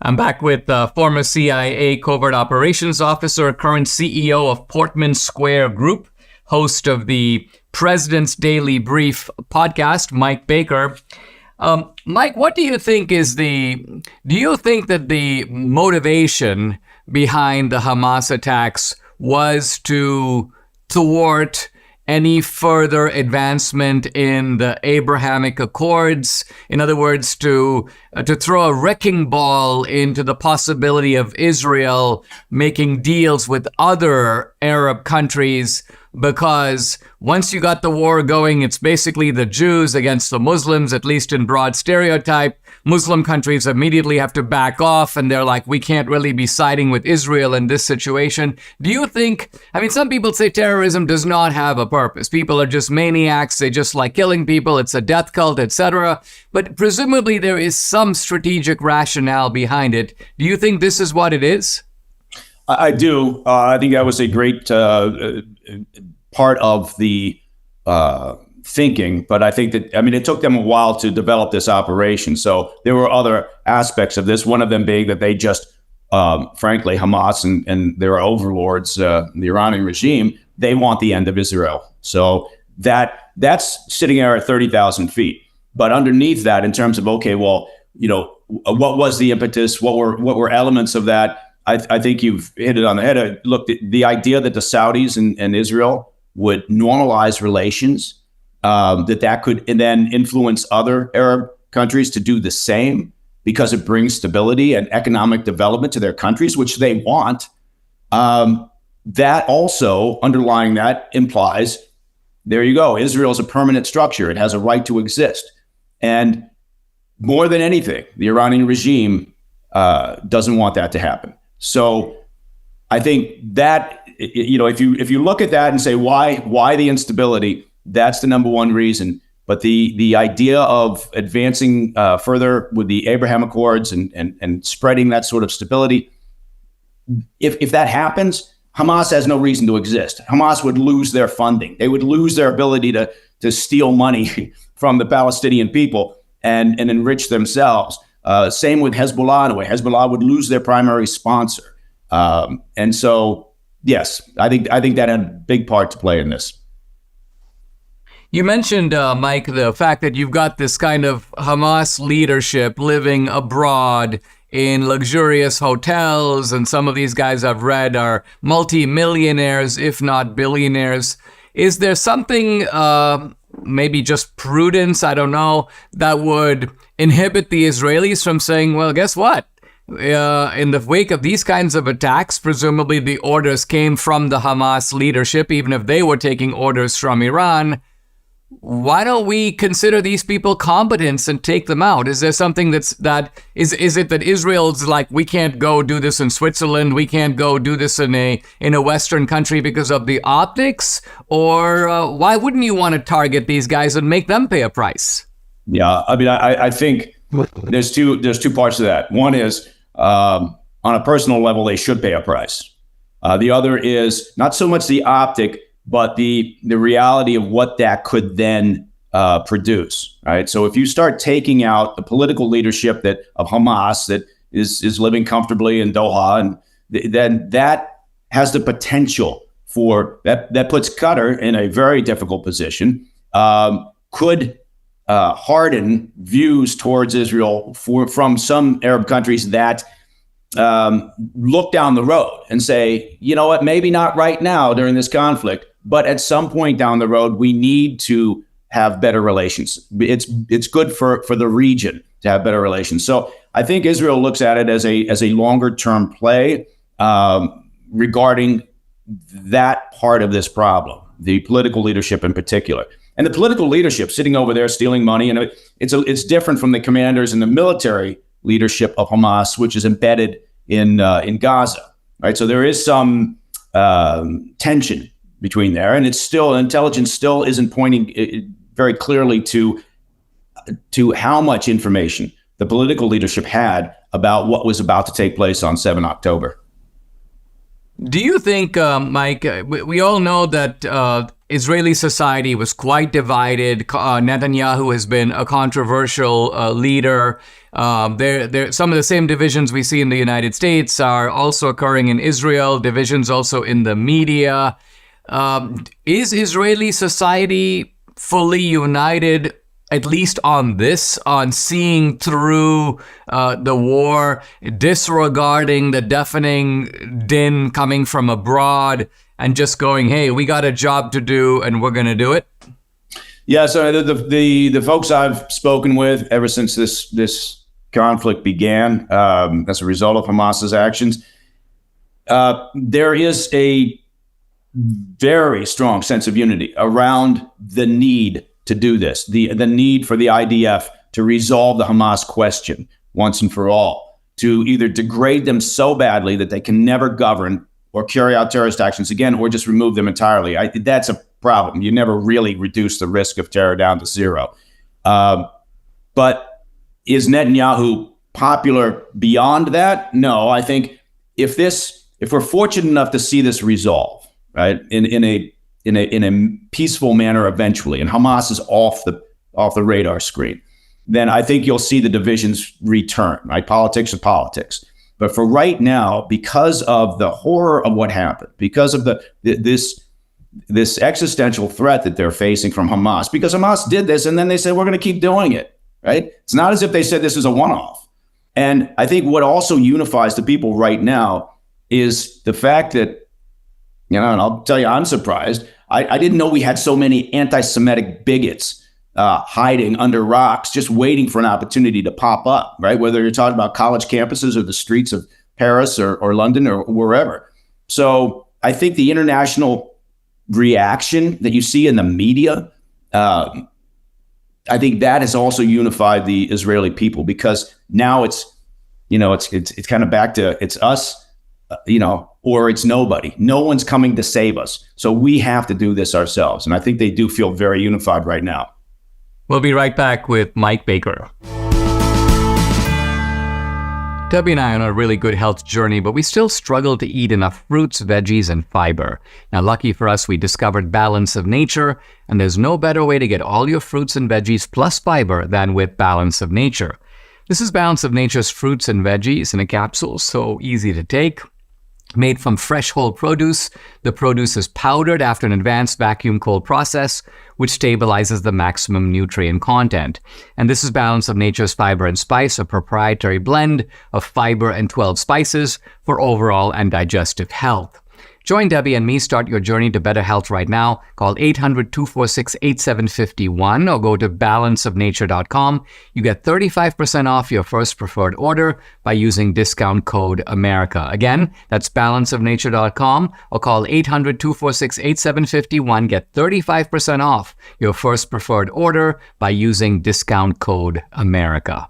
I'm back with former CIA covert operations officer, current CEO of Portman Square Group, host of the President's Daily Brief podcast, Mike Baker. Mike, what do you think do you think that the motivation behind the Hamas attacks was to thwart any further advancement in the Abrahamic Accords? In other words, to throw a wrecking ball into the possibility of Israel making deals with other Arab countries, because once you got the war going, it's basically the Jews against the Muslims, at least in broad stereotype. Muslim countries immediately have to back off, and they're like, we can't really be siding with Israel in this situation. Do you think, some people say terrorism does not have a purpose. People are just maniacs. They just like killing people. It's a death cult, etc. But presumably there is some strategic rationale behind it. Do you think this is what it is? I do. I think that was a great part of the thinking, but I think that, it took them a while to develop this operation. So there were other aspects of this, one of them being that they just, frankly, Hamas and their overlords, the Iranian regime, they want the end of Israel. So that's sitting there at 30,000 feet. But underneath that, in terms of, okay, well, what was the impetus? What were elements of that? I think you've hit it on the head. Look, the idea that the Saudis and Israel would normalize relations, that could and then influence other Arab countries to do the same because it brings stability and economic development to their countries, which they want. That also, underlying that, implies, there you go, Israel is a permanent structure. It has a right to exist. And more than anything, the Iranian regime doesn't want that to happen. So I think that, if you look at that and say, why the instability, that's the number one reason. But the idea of advancing further with the Abraham Accords and spreading that sort of stability, if that happens, Hamas has no reason to exist. Hamas would lose their funding. They would lose their ability to steal money from the Palestinian people and enrich themselves. Same with Hezbollah, in a way. Hezbollah would lose their primary sponsor. And so, yes, I think that had a big part to play in this. You mentioned, Mike, the fact that you've got this kind of Hamas leadership living abroad in luxurious hotels, and some of these guys I've read are multi-millionaires, if not billionaires. Is there something, maybe just prudence, I don't know, that would inhibit the Israelis from saying, well, guess what? In the wake of these kinds of attacks, presumably the orders came from the Hamas leadership, even if they were taking orders from Iran. Why don't we consider these people combatants and take them out? Is there something is it that Israel's like, we can't go do this in Switzerland, we can't go do this in a Western country because of the optics? Or why wouldn't you want to target these guys and make them pay a price? Yeah, I think there's two parts to that. One is on a personal level, they should pay a price. The other is not so much the optic, but the reality of what that could then produce. Right. So if you start taking out the political leadership of Hamas that is living comfortably in Doha, and then that has the potential for that puts Qatar in a very difficult position. Could harden views towards Israel from some Arab countries that look down the road and say, you know what, maybe not right now during this conflict, but at some point down the road, we need to have better relations. It's good for the region to have better relations. So I think Israel looks at it as a longer term play regarding that part of this problem, the political leadership in particular. And the political leadership sitting over there stealing money, and it's different from the commanders and the military leadership of Hamas, which is embedded in Gaza. Right, so there is some tension between there, and intelligence still isn't pointing very clearly to how much information the political leadership had about what was about to take place on 7 October. Do you think, Mike, we all know that Israeli society was quite divided. Netanyahu has been a controversial leader. Some of the same divisions we see in the United States are also occurring in Israel, divisions also in the media. Is Israeli society fully united, at least on this, on seeing through the war, disregarding the deafening din coming from abroad, and just going, hey, we got a job to do and we're going to do it? Yeah, so the folks I've spoken with ever since this conflict began, as a result of Hamas's actions, there is a very strong sense of unity around the need to do this, the need for the IDF to resolve the Hamas question once and for all, to either degrade them so badly that they can never govern or carry out terrorist actions again, or just remove them entirely. That's a problem. You never really reduce the risk of terror down to zero. But is Netanyahu popular beyond that? No, I think if we're fortunate enough to see this resolve, right, in a peaceful manner eventually, and Hamas is off the radar screen, then I think you'll see the divisions return, right? Politics is politics. But for right now, because of the horror of what happened, because of this existential threat that they're facing from Hamas, because Hamas did this and then they said, we're going to keep doing it, right? It's not as if they said this is a one-off. And I think what also unifies the people right now is the fact that, and I'll tell you, I'm surprised. I didn't know we had so many anti-Semitic bigots hiding under rocks, just waiting for an opportunity to pop up, right? Whether you're talking about college campuses or the streets of Paris or London or wherever. So I think the international reaction that you see in the media, I think that has also unified the Israeli people, because now it's kind of back to it's us, or it's nobody. No one's coming to save us. So we have to do this ourselves. And I think they do feel very unified right now. We'll be right back with Mike Baker. Debbie and I are on a really good health journey, but we still struggle to eat enough fruits, veggies, and fiber. Now, lucky for us, we discovered Balance of Nature, and there's no better way to get all your fruits and veggies plus fiber than with Balance of Nature. This is Balance of Nature's fruits and veggies in a capsule, so easy to take. Made from fresh whole produce, the produce is powdered after an advanced vacuum cold process, which stabilizes the maximum nutrient content. And this is Balance of Nature's Fiber and Spice, a proprietary blend of fiber and 12 spices for overall and digestive health. Join Debbie and me. Start your journey to better health right now. Call 800-246-8751 or go to balanceofnature.com. You get 35% off your first preferred order by using discount code America. Again, that's balanceofnature.com or call 800-246-8751. Get 35% off your first preferred order by using discount code America.